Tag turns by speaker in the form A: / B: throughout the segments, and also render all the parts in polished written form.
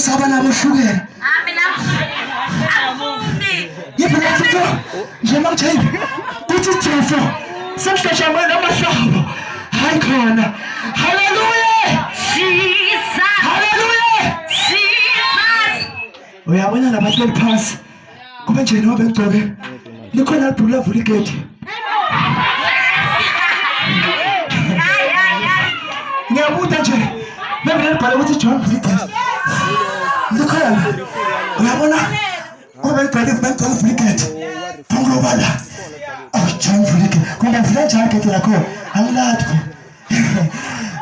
A: saba nabo shukela yiphi lezo nje manje kuthi Jesu sekushesha manje amashabo hayi khona haleluya Jesus haleluya Jesus uyabona labahleli phansi kube nje nobe ngcoke likhona libhula vula igate ngiyabuza nje bengeke libhale ukuthi John vula igate likhona uyabona kube libhale vula igate ngobala John vula igate kumbe vula njani igate lakho angilathi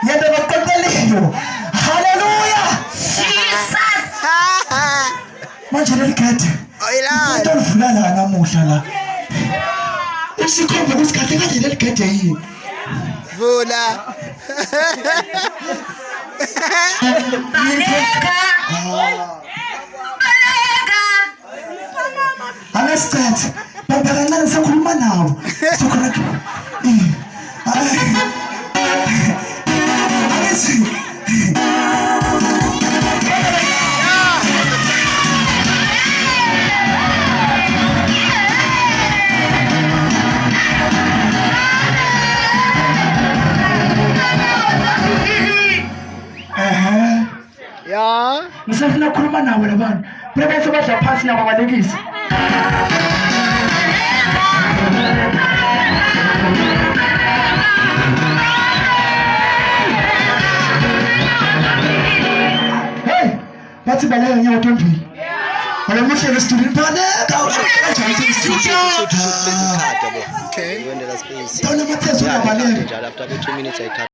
A: yena bakaqalelo haleluya Jesus manje leligate ayila uvula la namuhla la isikhomba kusikhathi kade leligate yini
B: vula
C: baleka
A: anesikhathi baba kancane sakhuluma nabo sokhona
B: ya
A: ngisafuna ukukhuluma nawe labantu bese badla phansi nabo balekisi hey bathi baleka nyawo tombili alamuhle lesitudini baleka
B: okay
A: Tona mathezo uyabaleka
B: after 2 minutes I cut